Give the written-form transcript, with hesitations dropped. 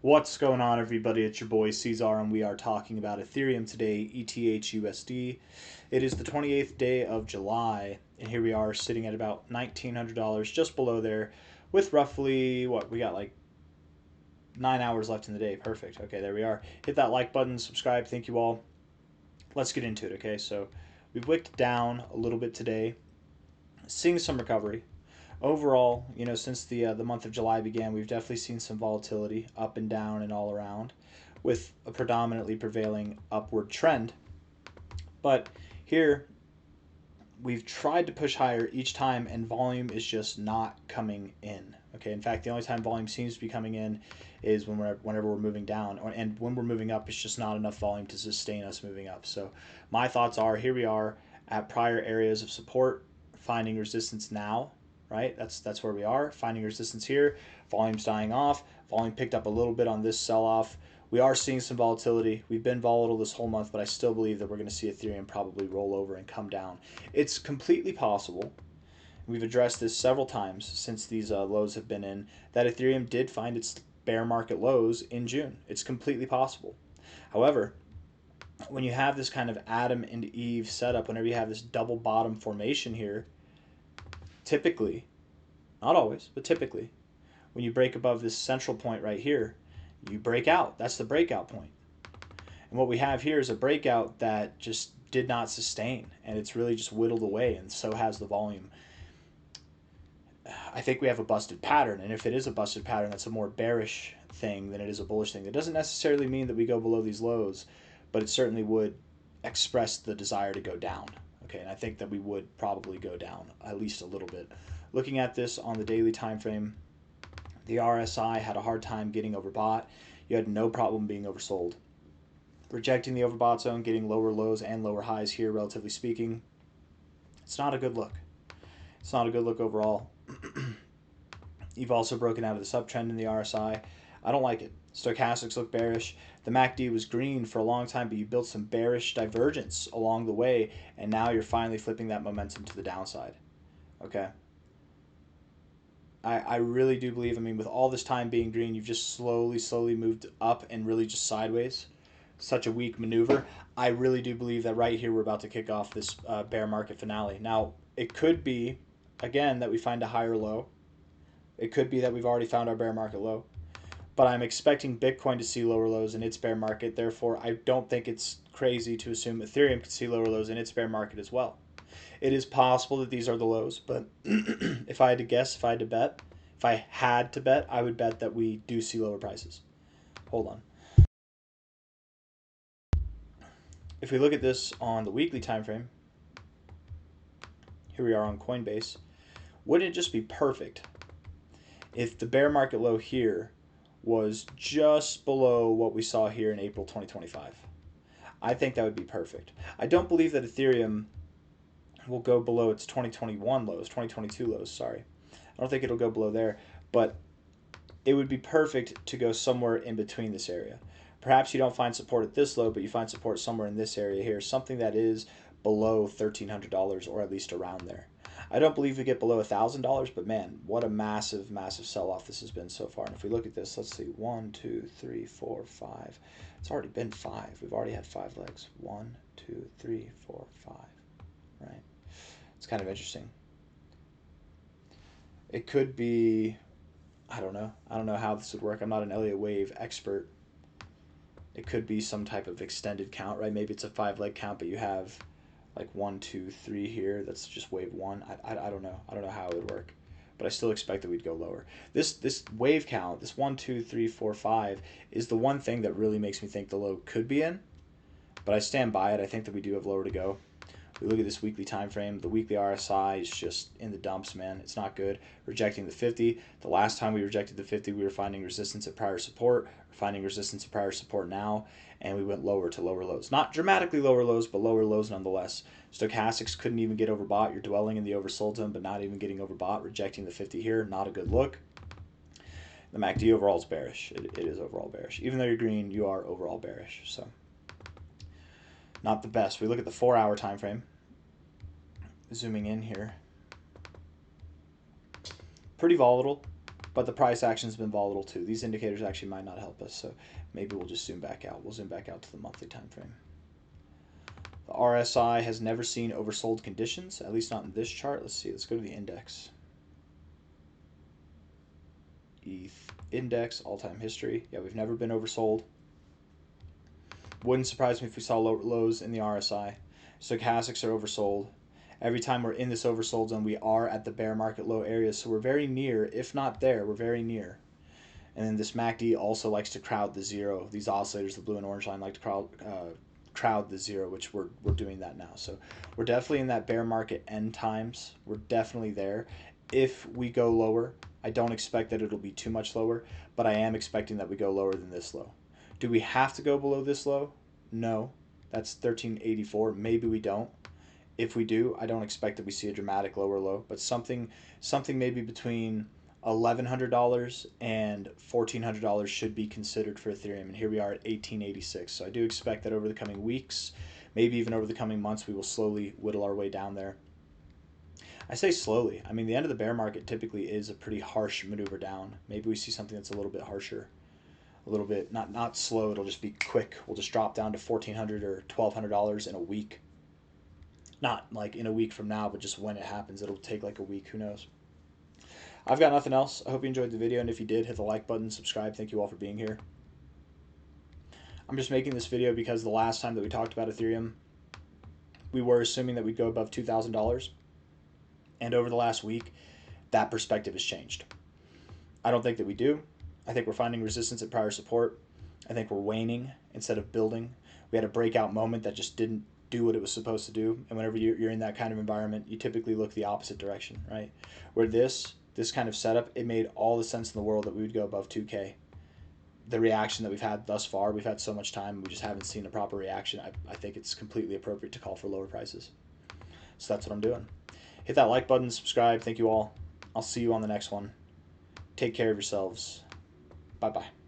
What's going on, everybody? It's your boy C-Zar, and we are talking about Ethereum today, ETH/USD. It is the 28th day of July, and here we are sitting at about $1,900, just below there, with roughly, we got like 9 hours left in the day. Perfect. Okay, there we are. Hit that like button, subscribe. Thank you all. Let's get into it, okay? So we've wicked down a little bit today, seeing some recovery. Overall, since the month of July began, we've definitely seen some volatility up and down and all around, with a predominantly prevailing upward trend. But here, we've tried to push higher each time, and volume is just not coming in. Okay, in fact, the only time volume seems to be coming in is whenever we're moving down, and when we're moving up, it's just not enough volume to sustain us moving up. So my thoughts are, here we are at prior areas of support, finding resistance now. Right, that's where we are, finding resistance here. Volume's dying off. Volume picked up a little bit on this sell-off. We are seeing some volatility. We've been volatile this whole month, but I still believe that we're going to see Ethereum probably roll over and come down. It's completely possible, we've addressed this several times since these lows have been in, that Ethereum did find its bear market lows in June. It's completely possible. However, when you have this kind of Adam and Eve setup, whenever you have this double bottom formation here, typically, not always, but typically, when you break above this central point right here, you break out. That's the breakout point. And what we have here is a breakout that just did not sustain, and it's really just whittled away, and so has the volume. I think we have a busted pattern, and if it is a busted pattern, that's a more bearish thing than it is a bullish thing. That doesn't necessarily mean that we go below these lows, but it certainly would express the desire to go down. Okay, and I think that we would probably go down at least a little bit. Looking at this on the daily time frame, the RSI had a hard time getting overbought. You had no problem being oversold. Rejecting the overbought zone, getting lower lows and lower highs here, relatively speaking, it's not a good look. It's not a good look overall. You've also broken out of the subtrend in the RSI. I don't like it. Stochastics look bearish. The MACD was green for a long time, but you built some bearish divergence along the way, and now you're finally flipping that momentum to the downside. Okay. I really do believe, with all this time being green, you've just slowly moved up and really just sideways. Such a weak maneuver. I really do believe that right here we're about to kick off this bear market finale. Now, it could be, again, that we find a higher low. It could be that we've already found our bear market low. But I'm expecting Bitcoin to see lower lows in its bear market. Therefore, I don't think it's crazy to assume Ethereum could see lower lows in its bear market as well. It is possible that these are the lows, but if I had to guess, if I had to bet, I would bet that we do see lower prices. Hold on. If we look at this on the weekly time frame, here we are on Coinbase, wouldn't it just be perfect if the bear market low here was just below what we saw here in April 2025? I think that would be perfect. I don't believe that Ethereum will go below its 2022 lows, sorry. I don't think it'll go below there, but it would be perfect to go somewhere in between this area. Perhaps you don't find support at this low, but you find support somewhere in this area here, something that is below $1,300 or at least around there. I don't believe we get below $1,000, but man, what a massive sell-off this has been so far. And if we look at this, let's see, 1, 2, 3, 4, 5. It's already been 5. We've already had 5 legs. 1, 2, 3, 4, 5. Right? It's kind of interesting. It could be, I don't know how this would work. I'm not an Elliott wave expert. It could be some type of extended count, right? Maybe it's a 5-leg count, but you have like 1, 2, 3 here. That's just wave 1. I don't know. I don't know how it would work, but I still expect that we'd go lower. This wave count, this 1, 2, 3, 4, 5, is the one thing that really makes me think the low could be in, but I stand by it. I think that we do have lower to go. We look at this weekly time frame. The weekly RSI is just in the dumps, man. It's not good. Rejecting the 50. The last time we rejected the 50, we were finding resistance at prior support. We're finding resistance at prior support now, and we went lower to lower lows. Not dramatically lower lows, but lower lows nonetheless. Stochastics couldn't even get overbought. You're dwelling in the oversold zone, but not even getting overbought. Rejecting the 50 here, not a good look. The MACD overall is bearish. It is overall bearish. Even though you're green, you are overall bearish. So, not the best. We look at the 4-hour time frame. Zooming in here. Pretty volatile. but the price action has been volatile too. These indicators actually might not help us, so maybe we'll just zoom back out. We'll zoom back out to the monthly time frame. The RSI has never seen oversold conditions, at least not in this chart. Let's see. Let's go to the index. ETH index, all-time history. Yeah, we've never been oversold. Wouldn't surprise me if we saw lows in the RSI. Stochastics are oversold. Every time we're in this oversold zone, we are at the bear market low areas, so we're very near. If not there, we're very near. And then this MACD also likes to crowd the zero. These oscillators, the blue and orange line, like to crowd the zero, which we're doing that now. So we're definitely in that bear market end times. We're definitely there. If we go lower, I don't expect that it'll be too much lower, but I am expecting that we go lower than this low. Do we have to go below this low? No. That's 1384. Maybe we don't. If we do, I don't expect that we see a dramatic lower low, but something maybe between $1,100 and $1,400 should be considered for Ethereum, and here we are at 1886. So I do expect that over the coming weeks, maybe even over the coming months, we will slowly whittle our way down there. I say slowly. I mean, the end of the bear market typically is a pretty harsh maneuver down. Maybe we see something that's a little bit harsher, a little bit not slow. It'll just be quick. We'll just drop down to $1,400 or $1,200 in a week. Not like in a week from now, but just when it happens. It'll take like a week. Who knows? I've got nothing else. I hope you enjoyed the video, and if you did, hit the like button, subscribe. Thank you all for being here. I'm just making this video because the last time that we talked about Ethereum, we were assuming that we'd go above $2,000. And over the last week, that perspective has changed. I don't think that we do. I think we're finding resistance at prior support. I think we're waning instead of building. We had a breakout moment that just didn't do what it was supposed to do. And whenever you're in that kind of environment, you typically look the opposite direction, right? Where this kind of setup, it made all the sense in the world that we would go above 2K. The reaction that we've had thus far, we've had so much time, we just haven't seen a proper reaction. I think it's completely appropriate to call for lower prices. So that's what I'm doing. Hit that like button, subscribe. Thank you all. I'll see you on the next one. Take care of yourselves. Bye-bye.